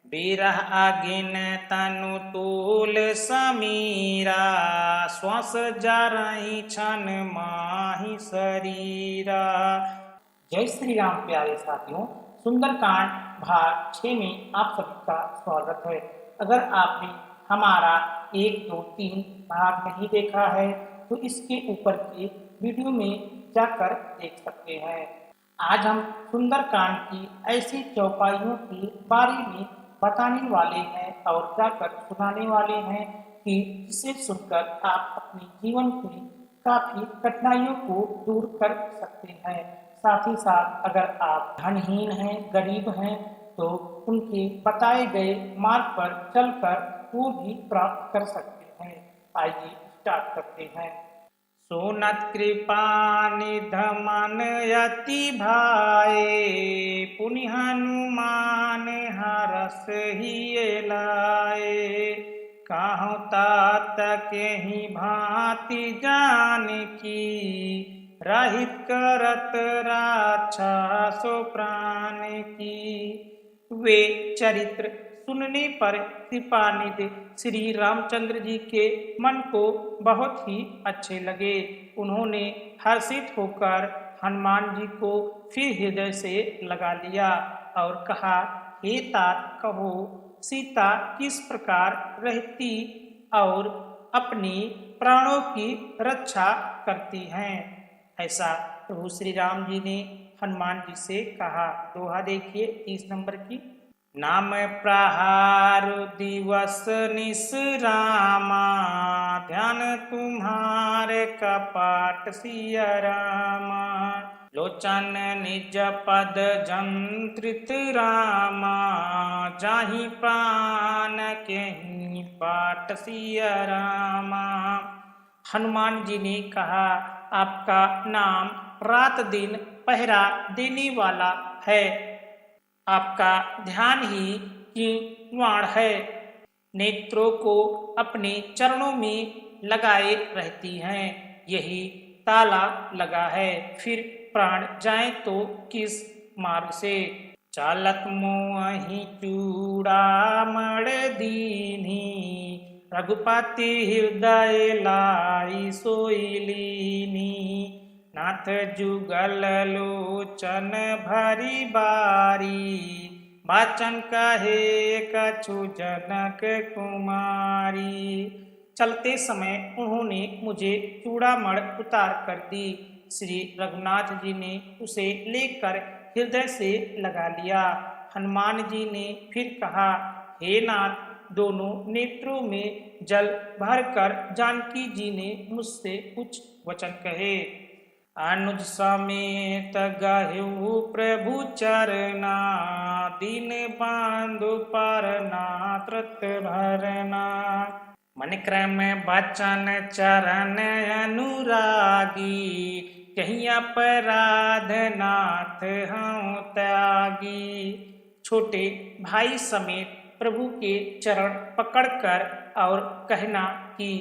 बिरह आगिन तनु तूल समीरा, श्वास जारई छन माही शरीरा। जय श्री राम प्यारे साथियों, सुंदरकांड भाग 6 में आप सभी का स्वागत है। अगर आपने हमारा 1, 2, 3 भाग नहीं देखा है तो इसके ऊपर के वीडियो में जाकर देख सकते हैं। आज हम सुंदरकांड की ऐसी चौपाइयों के बारे में बताने वाले हैं और जाकर सुनाने वाले हैं कि जिसे सुनकर आप अपने जीवन की काफी कठिनाइयों को दूर कर सकते हैं। साथ ही साथ अगर आप धनहीन हैं, गरीब हैं तो उनके बताए गए मार्ग पर चलकर वो भी प्राप्त कर सकते हैं। आइए स्टार्ट करते हैं। सुनत कृपा निधमन यति भाए, पुनि हनुमान हरस हिये लाए। कहूँ तात केहि भांति जानकी, रहित करत राछा सो प्राण की। वे चरित्र सुनने पर कृपानिधि श्री रामचंद्र जी के मन को बहुत ही अच्छे लगे। उन्होंने हर्षित होकर हनुमान जी को फिर हृदय से लगा लिया और कहा, हे तात, कहो सीता किस प्रकार रहती और अपनी प्राणों की रक्षा करती हैं। ऐसा प्रभु श्री राम जी ने हनुमान जी से कहा। दोहा देखिए 30 नंबर की। नाम प्रहार दिवस निस रामा, ध्यान तुम्हारे कपाट सिया रामा। लोचन निज पद जंत्रित रामा, जाहि प्राण केहि पाट सिया रामा। हनुमान जी ने कहा, आपका नाम रात दिन पहरा देने वाला है, आपका ध्यान ही किवाड़ है, नेत्रों को अपने चरणों में लगाए रहती हैं, यही ताला लगा है, फिर प्राण जाए तो किस मार्ग से। चालत मोहि चूड़ामण दीन्ही, रघुपति हृदय लाई सोई लीनी। नाथ जुगल लोचन भरी बारी, वाचन कहे कछु जनक कुमारी। चलते समय उन्होंने मुझे चूड़ामण उतार कर दी। श्री रघुनाथ जी ने उसे लेकर हृदय से लगा लिया। हनुमान जी ने फिर कहा, हे नाथ, दोनों नेत्रों में जल भरकर जानकी जी ने मुझसे कुछ वचन कहे। अनुज समेत गहु प्रभु चरना, दीन बांधु परना त्रत भरना। मन क्रम बचन चरण अनुरागी, कहीं अपराध नाथ हूँ त्यागी। छोटे भाई समेत प्रभु के चरण पकड़कर और कहना कि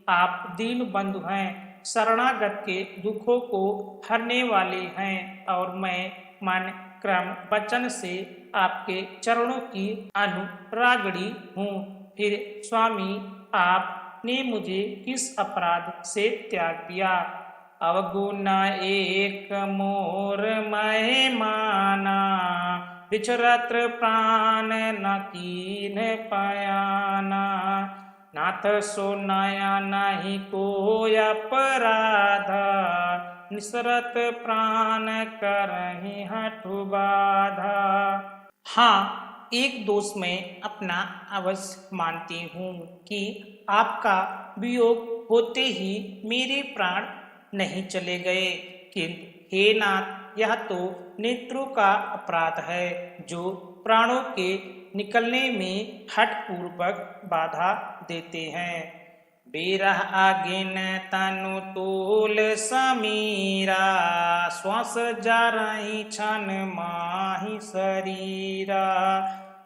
आप दीन बंधु हैं, शरणागत के दुखों को हरने वाले हैं और मैं मन क्रम वचन से आपके चरणों की अनुरागणी हूँ। फिर स्वामी, आपने मुझे किस अपराध से त्याग दिया। अवगुण एक मोर महे माना, बिचरत प्राण न कीन पयाना। नाथ सो नया नहीं कोई अपराध, निसरत प्राण करहि हठु बाधा। हाँ, एक दोष मैं अपना अवश्य मानती हूँ कि आपका वियोग होते ही मेरे प्राण नहीं चले गए, किंतु हे नाथ, यह तो नेत्रों का अपराध है जो प्राणों के निकलने में हठ पूर्वक बाधा देते हैं। बिरह आगिन तनु तूल समीरा, श्वास जारई छन माही शरीरा।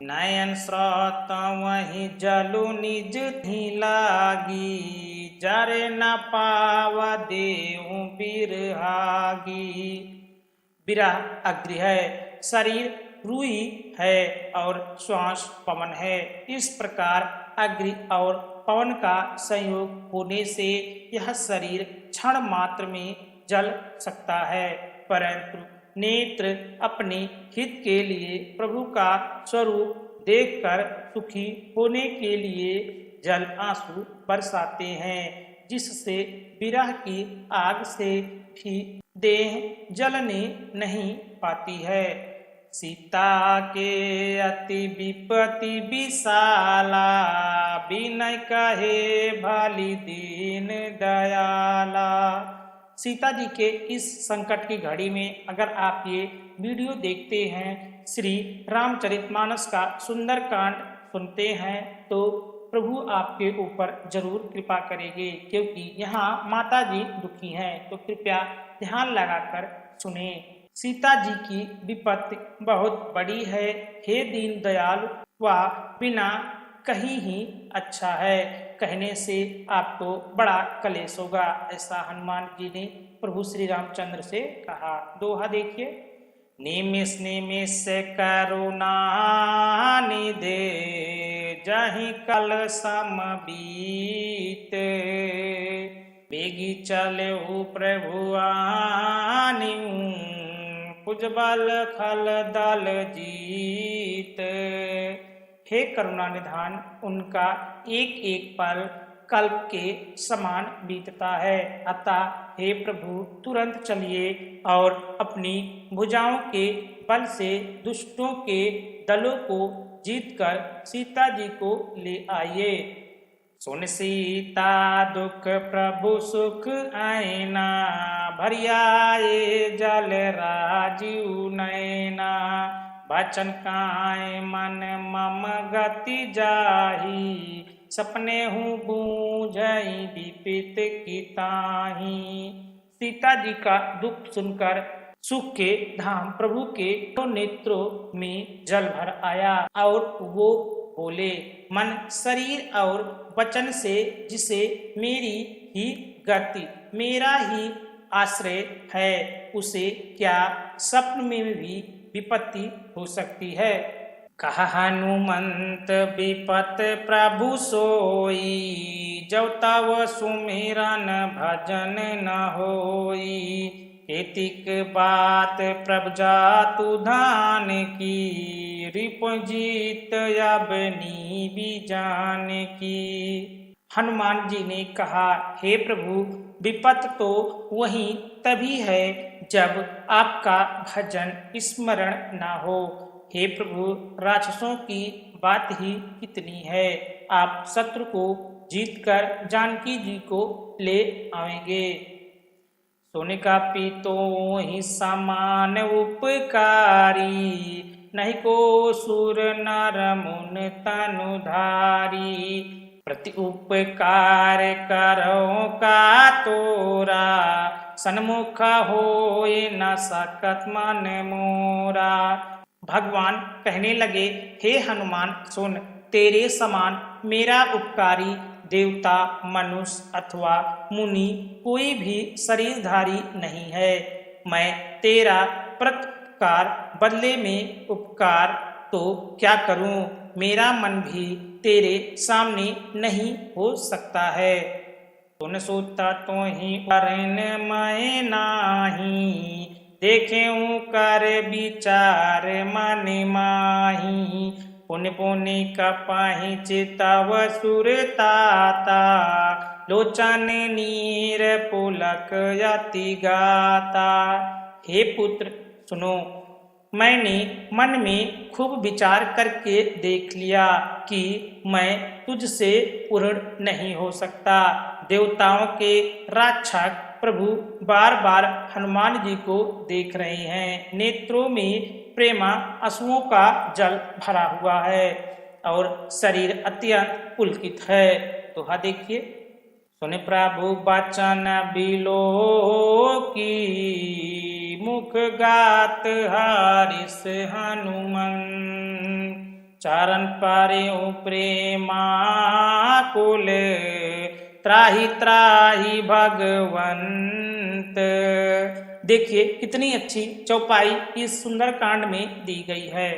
नयन स्रोत वही जलु निज थी लागी, जरे न पावा देहु बिरहागी। बिरह अग्नि है, शरीर रूई है और श्वास पवन है। इस प्रकार अग्नि और पवन का संयोग होने से यह शरीर क्षण मात्र में जल सकता है, परंतु नेत्र अपने हित के लिए प्रभु का स्वरूप देखकर सुखी होने के लिए जल आंसू बरसाते हैं, जिससे विरह की आग से भी देह जलने नहीं पाती है। सीता के अति विपत्ति विशाला, बिनय कहे भाली दीन दयाला। सीता जी के इस संकट की घड़ी में अगर आप ये वीडियो देखते हैं, श्री रामचरितमानस का सुंदर कांड सुनते हैं, तो प्रभु आपके ऊपर जरूर कृपा करेंगे, क्योंकि यहाँ माता जी दुखी हैं। तो कृपया ध्यान लगाकर सुने। सीता जी की विपत्ति बहुत बड़ी है, हे दीन दयालु, वह बिना कहीं ही अच्छा है, कहने से आपको बड़ा कलेश होगा, ऐसा हनुमान जी ने प्रभु श्री रामचंद्र से कहा। दोहा देखिए। निमिष निमिष करुणा निधे, जहि कल सम बीत, बेगी चलहु प्रभु आनिउ, भुजबल खल दल जीत। हे करुणा निधान, उनका एक एक पल कल्प के समान बीतता है, अतः हे प्रभु तुरंत चलिए और अपनी भुजाओं के बल से दुष्टों के दलों को जीतकर सीता जी को ले आइए। सुन सीता दुख प्रभु सुख आयना, भरियाए जल राजीव नैना, बचन काय मन मम गति जाही, सपने हूँ बूझई विपित की ताही। सीता जी का दुख सुनकर सुख के धाम प्रभु के नेत्रों में जल भर आया और वो बोले, मन शरीर और वचन से जिसे मेरी ही गति, मेरा ही आश्रय है, उसे क्या स्वप्न में भी विपत्ति हो सकती है। कहा हनुमंत विपत प्रभु सोई, जब तव सुमिरन भजन न होई, एतिक बात प्रभु जातु धान की, रिपुजीत अब नीबी जान की। हनुमान जी ने कहा, हे प्रभु, विपत तो वही तभी है जब आपका भजन स्मरण ना हो। हे प्रभु, राक्षसों की बात ही कितनी है, आप शत्रु को जीतकर जानकी जी को ले आवेंगे। सोने का पीतो ही समान उपकारी, नहीं को सुर नर मुन तनुधारी, प्रति उपकार करो का तोरा, सन्मुख होए न सकत मन मोरा। भगवान कहने लगे, हे हनुमान सुन, तेरे समान मेरा उपकारी देवता, मनुष्य अथवा मुनि कोई भी शरीरधारी नहीं है। मैं तेरा प्रत्युपकार बदले में उपकार तो क्या करूं, मेरा मन भी तेरे सामने नहीं हो सकता है। तुन सोता तो ही अरन मैं नाही, देखेऊं कर विचार मन माही, पुण्य पुण्य कपाही चितव सुरताता, लोचन नीर पुलक यति गाता। हे पुत्र सुनो, मैंने मन में खूब विचार करके देख लिया कि मैं तुझसे पूर्ण नहीं हो सकता। देवताओं के रक्षक प्रभु बार बार हनुमान जी को देख रहे हैं, नेत्रों में प्रेमा आंसुओं का जल भरा हुआ है और शरीर अत्यंत पुलकित है। तो हाँ देखिए, सुने प्रभु बचन बिलो की, मुख गात हारिस हनुमन, चरण पारेउ प्रेमा कुल, त्राहि त्राहि भगवंत। देखिए कितनी अच्छी चौपाई इस सुंदर कांड में दी गई है।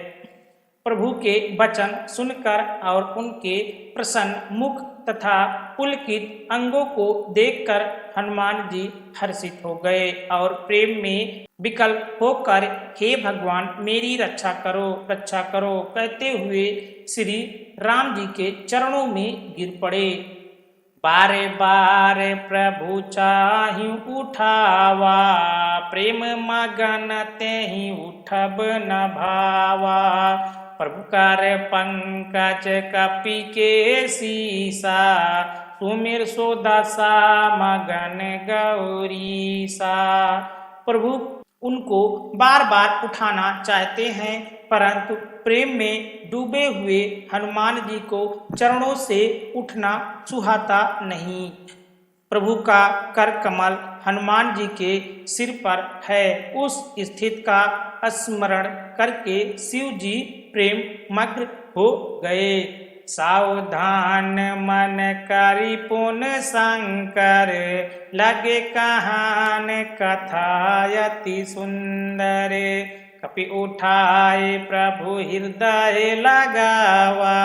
प्रभु के वचन सुनकर और उनके प्रसन्न मुख तथा पुलकित अंगों को देखकर हनुमान जी हर्षित हो गए और प्रेम में विकल होकर हे भगवान मेरी रक्षा करो कहते हुए श्री राम जी के चरणों में गिर पड़े। बारे बारे प्रभु चाहि उठावा, प्रेम मगन तेहि उठब न भावा। प्रभु कर पंकज कपि के सीसा, सुमिर सो दशा मगन गौरीसा। प्रभु उनको बार बार उठाना चाहते हैं, परंतु प्रेम में डूबे हुए हनुमान जी को चरणों से उठना सुहाता नहीं। प्रभु का कर कमल हनुमान जी के सिर पर है। उस स्थिति का स्मरण करके शिव जी प्रेम मग्न हो गए। सावधान मन करि पुन शंकर, लगे कहान कथायति सुंदर। कपि उठाए प्रभु हृदय लगावा,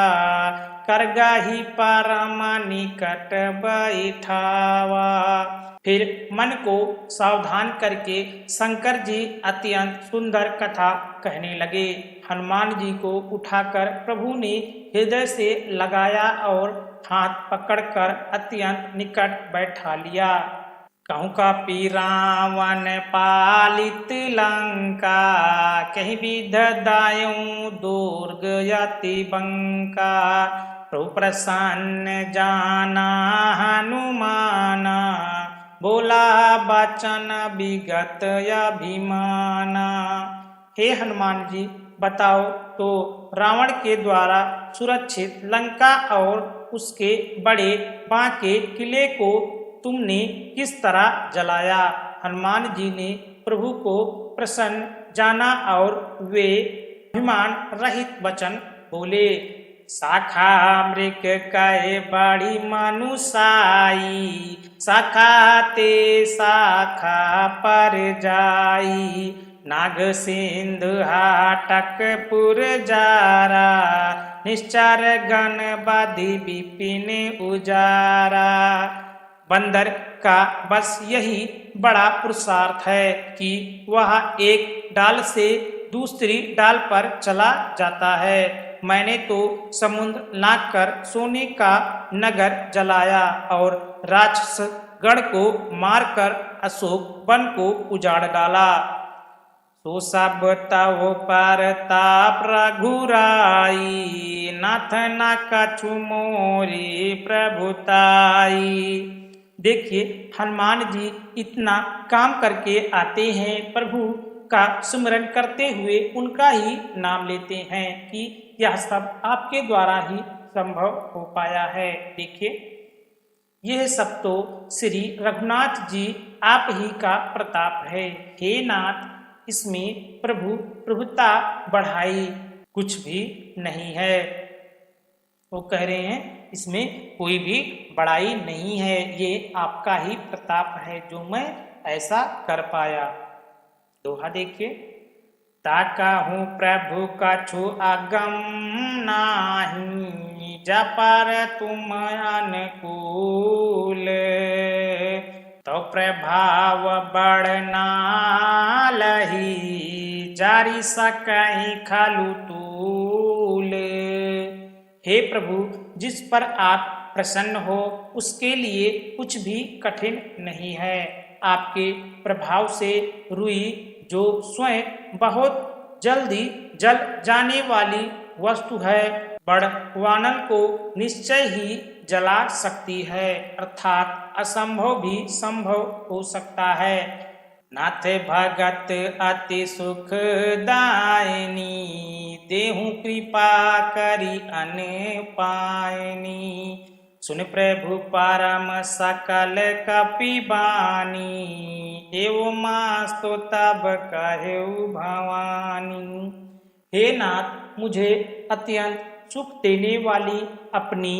कर गाही परम निकट बैठावा। फिर मन को सावधान करके शंकर जी अत्यंत सुंदर कथा कहने लगे। हनुमान जी को उठाकर प्रभु ने हृदय से लगाया और हाथ पकड़कर अत्यंत निकट बैठा लिया। कहूँ कपि रावण पालित लंका, कहीं विध दायऊं दुर्ग यति बंका। प्रभु प्रसन्न जाना हनुमाना, बोला बचन विगत अभिमाना। हे हनुमान जी बताओ तो रावण के द्वारा सुरक्षित लंका और उसके बड़े बांके किले को तुमने किस तरह जलाया। हनुमान जी ने प्रभु को प्रसन्न जाना और वे अभिमान रहित वचन बोले। शाखा मृग कहे बड़ी मनुसाई, शाखा ते शाखा पर जाई। नाग सिंधु हाटक पुर जारा, निश्चर गण बाधि विपिन उजारा। बंदर का बस यही बड़ा पुरुषार्थ है कि वह एक डाल से दूसरी डाल पर चला जाता है। मैंने तो समुद्र लांघकर सोने का नगर जलाया और राक्षस गण को मारकर अशोक वन को उजाड़ डाला। सो सब तव पर ताप रघुराई, नाथ न कछु मोरी प्रभुताई। देखिए हनुमान जी इतना काम करके आते हैं, प्रभु का स्मरण करते हुए उनका ही नाम लेते हैं कि यह सब आपके द्वारा ही संभव हो पाया है। देखिए यह सब तो श्री रघुनाथ जी आप ही का प्रताप है। हे नाथ इसमें प्रभु प्रभुता बढ़ाई कुछ भी नहीं है। वो कह रहे हैं इसमें कोई भी बड़ाई नहीं है, ये आपका ही प्रताप है जो मैं ऐसा कर पाया। दोहा देखिए। ताका हूँ प्रभु कछु अगम नाही, जपर तुम अनुकूल। तो प्रभाव बढ़ना लही, जारी सकहि खलु तूल। हे प्रभु जिस पर आप प्रसन्न हो उसके लिए कुछ भी कठिन नहीं है। आपके प्रभाव से रुई जो स्वयं बहुत जल्दी जल जाने वाली वस्तु है, बड़वानल को निश्चय ही जला सकती है, अर्थात असंभव भी संभव हो सकता है। नाथ भगत अति सुख दायनी, देहु कृपा करी अन पायनी। सुन प्रभु परम सकल कपि बानी, एवं मास्तु तब कहेउ भवानी। हे नाथ मुझे अत्यंत सुख देने वाली अपनी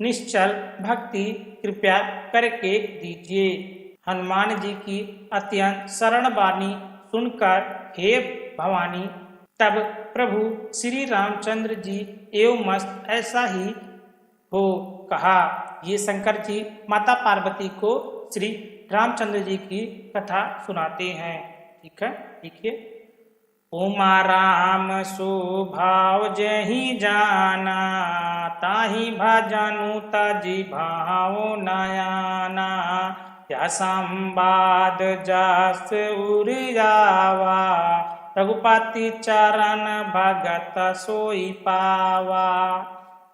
निश्चल भक्ति कृपया करके दीजिए। हनुमान जी की अत्यंत शरण वाणी सुनकर हे भवानी तब प्रभु श्री रामचंद्र जी एवं मस्त ऐसा ही हो कहा। ये शंकर जी माता पार्वती को श्री रामचंद्र जी की कथा सुनाते हैं। ठीक है, देखिए। उमा राम स्वभाव जही जाना, ताही भजनु तजी भावो नयाना। या संवाद जस उरियावा, रघुपति चरण भगत सोई पावा।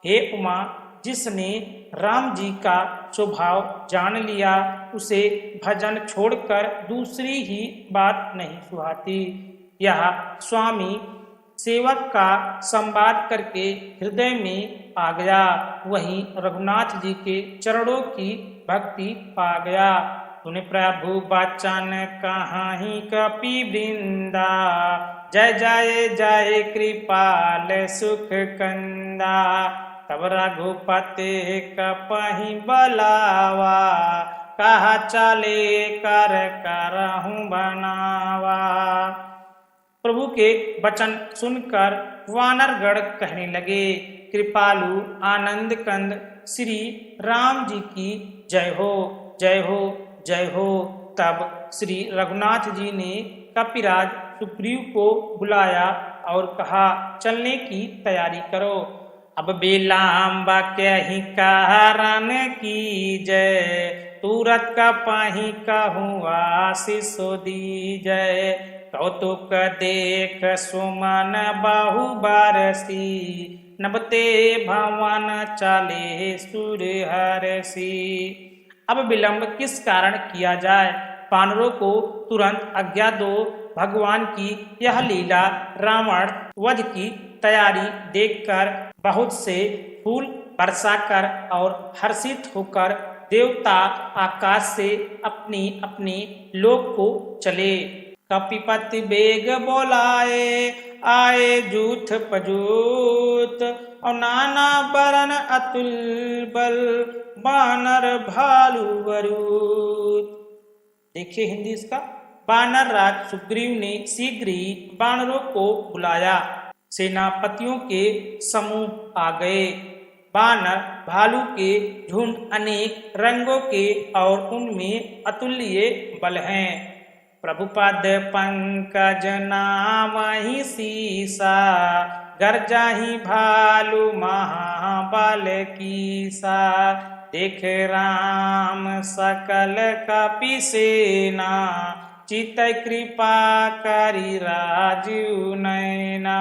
हे उमा, जिसने राम जी का स्वभाव जान लिया, उसे भजन छोड़कर दूसरी ही बात नहीं सुहाती। यह स्वामी सेवक का संवाद करके हृदय में आ गया, वहीं रघुनाथ जी के चरणों की भक्ति पा गया। तूने प्रभु बचन कहाही कपि वृंदा, जय जय जय कृपाल सुख कंदा। तब रघुपति कपहि बलावा, कहा चले कर करहूं बनावा। प्रभु के वचन सुनकर वानरगण कहने लगे, कृपालु आनंद कंद श्री राम जी की जय हो, जय हो, जय हो। तब श्री रघुनाथ जी ने कपिराज सुग्रीव को बुलाया और कहा, चलने की तैयारी करो। अब बेलाम्बा कहीं कारण की जय, तुरत कपहि कहूँ आशीष दीजय। कौतुक देख सुमन बहु बरसी, नभते भवन चले सुर हरसी। अब विलंब किस कारण किया जाए, वानरों को तुरंत आज्ञा दो। भगवान की यह लीला रावण वध की तैयारी देखकर बहुत से फूल बरसाकर और हर्षित होकर देवता आकाश से अपनी अपनी लोक को चले। कपिपति बेग बोलाए, आए जूथ पजूत, और नाना बरन अतुल बल, बानर भालू वरूत। देखिए हिंदी इसका। बानर राज सुग्रीव ने शीघ्र ही बानरों को बुलाया। सेनापतियों के समूह आ गए। बानर भालू के झुंड अनेक रंगों के और उनमें अतुल्य बल हैं। प्रभुपद पंकज नामहि सीसा, गर्जहि भालू महाबल कीसा। देख राम सकल कपि सेना, चित कृपा करि राजीव नैना।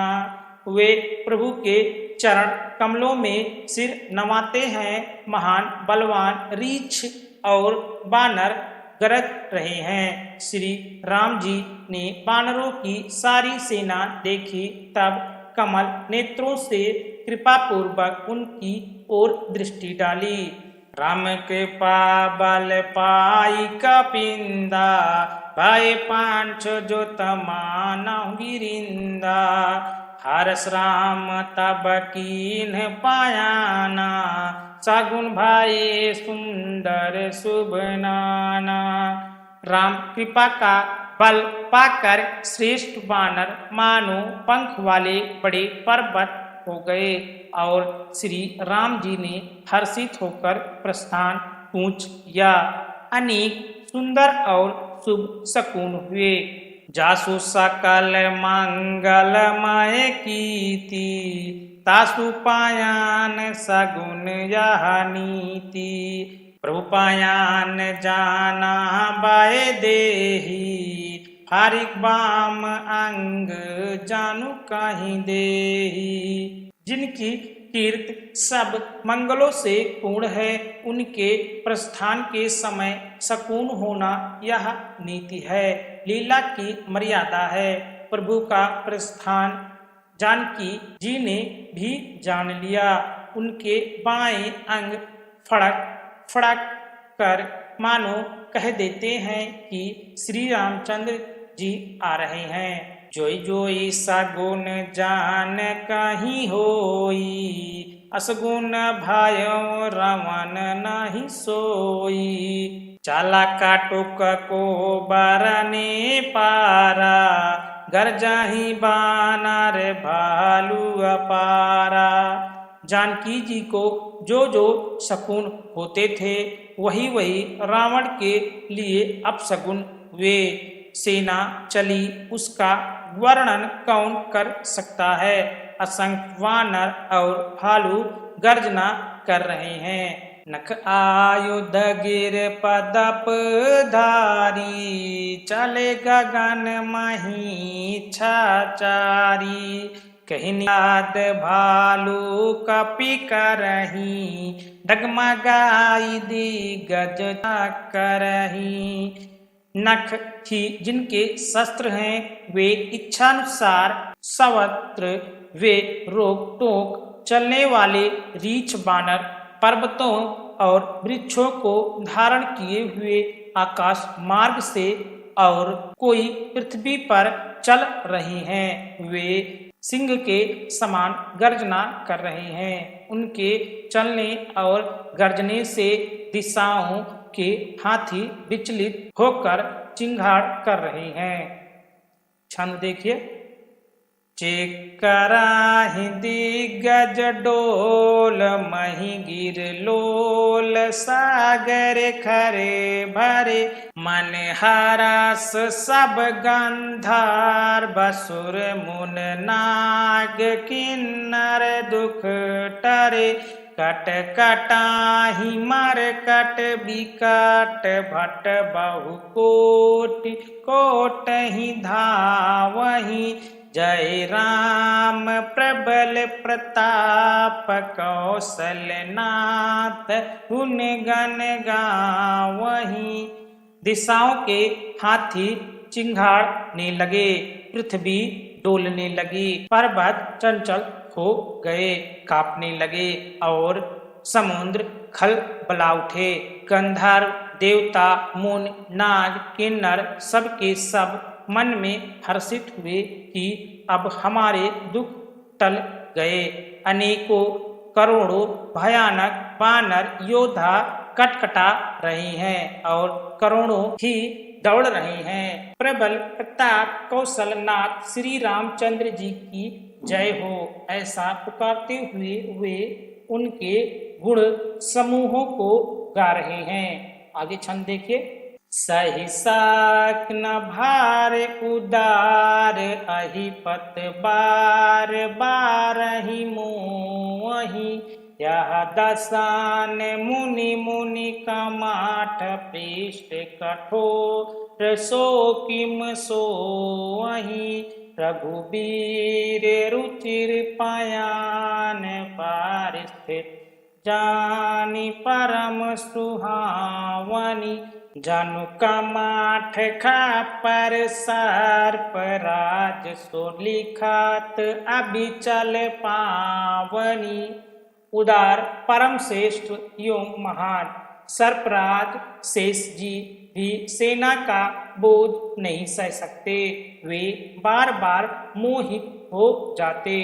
वे प्रभु के चरण कमलों में सिर नवाते हैं। महान बलवान रीछ और बानर गरज रहे हैं। श्री राम जी ने बानरों की सारी सेना देखी, तब कमल नेत्रों से कृपा पूर्वक उनकी ओर दृष्टि डाली। राम कृपा बल पाई कपिंदा, भय पांच जो तमाना गिरिंदा। हर्ष राम तब कीन पायाना, सगुन भाई सुंदर शुभ नाना। राम कृपा का बल पाकर श्रेष्ठ बानर मानो पंख वाले बड़े पर्वत हो गए और श्री राम जी ने हर्षित होकर प्रस्थान पूछ किया। अनेक सुंदर और शुभ शकुन हुए। जासु सकल मंगलमय कीति, तासु पायान सगुन यह नीति। प्रभु पायान जाना बाय देही, फारिक बाम अंग जानु कहीं देही। जिनकी कीर्त सब मंगलों से पूर्ण है, उनके प्रस्थान के समय शकुन होना यह नीति है, लीला की मर्यादा है। प्रभु का प्रस्थान जानकी जी ने भी जान लिया। उनके बाएं अंग फड़क फड़क कर मानो कह देते हैं कि श्री रामचंद्र जी आ रहे हैं। जोई जोई सगुन जान कहीं होई, असगुन भयो रमन नहीं सोई। चाला काटुक को बरने पारा, गरजाहि बानर भालू अपारा। जानकी जी को जो जो शकुन होते थे वही वही रावण के लिए अपशकुन वे। सेना चली उसका वर्णन कौन कर सकता है। असंख्य वानर और भालू गर्जना कर रहे हैं। नख आयुध गिर पदप धारी, चले गगन मही छाचारी। कहनियाद भालू कपि करही, डगमगाई दिग्गज करही। नख ही जिनके शस्त्र हैं वे इच्छानुसार सर्वत्र वे रोक टोक चलने वाले रीछ बानर पर्वतों और वृक्षों को धारण किए हुए आकाश मार्ग से और कोई पृथ्वी पर चल रही हैं। वे सिंह के समान गर्जना कर रहे हैं। उनके चलने और गर्जने से दिशाओं के हाथी विचलित होकर चिंगाड़ कर रहे हैं। छंद देखिए। चेकराहि दिग्गज डोल, मही गिर लोल सागर खरे भरे। मन हरस सब गंधार, बसुर मुन नाग किन्नर दुख टरे। कट कटाहि मर कट बिकट, भट बहु कोटि कोटहि धावहि। जय राम प्रबल प्रताप, कौशलनाथ गुण गण गावहि। दिशाओं के हाथी चिंगाड़ने लगे, पृथ्वी डोलने लगी, पर्वत चंचल हो गए, कांपने लगे और समुद्र खलबला उठे। गंधर्व देवता मुन नाग किन्नर सब के सब मन में हर्षित हुए कि अब हमारे दुख टल गए। अनेकों करोड़ों भयानक वानर योद्धा कटकटा रहे हैं और करोड़ों ही दौड़ रहे हैं। प्रबल प्रताप कौशलनाथ श्री रामचंद्र जी की जय हो, ऐसा पुकारते हुए वे उनके गुण समूहों को गा रहे हैं। आगे छंद देखिए। सहिसा न भार उदार, अहिपत बार बारहि मोहि। यह दसान मुनि मुनि कमाठ, पृष्ठ कठोर सो किम सोहि। रघुबीर रुचिर पयान, पारिस्थित जानि परम सुहावनि। जनु कमाठ खापर सर्प, राज सो लिखत अबिचल पावनी। उदार परम श्रेष्ठ एवं महान सर्पराज शेष जी भी सेना का बोझ नहीं सह सकते। वे बार बार मोहित हो जाते,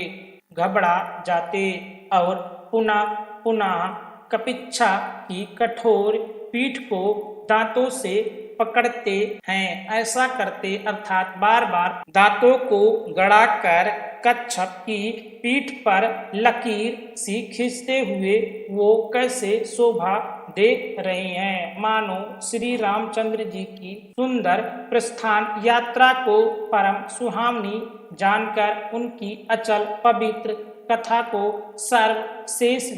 घबरा जाते और पुनः पुनः कपिच्छा की कठोर पीठ को दांतों से पकड़ते हैं। ऐसा करते अर्थात बार बार दांतों को गड़ाकर कच्छप की पीठ पर लकीर सी खींचते हुए वो कैसे शोभा दे रहे हैं, मानो श्री रामचंद्र जी की सुंदर प्रस्थान यात्रा को परम सुहावनी जानकर उनकी अचल पवित्र कथा को शेष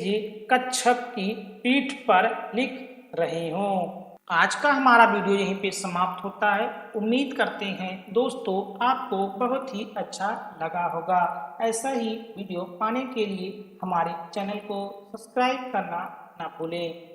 जी कच्छप की पीठ पर लिख रहे हों। आज का हमारा वीडियो यहीं पे समाप्त होता है। उम्मीद करते हैं दोस्तों आपको बहुत ही अच्छा लगा होगा। ऐसा ही वीडियो पाने के लिए हमारे चैनल को सब्सक्राइब करना ना भूलें।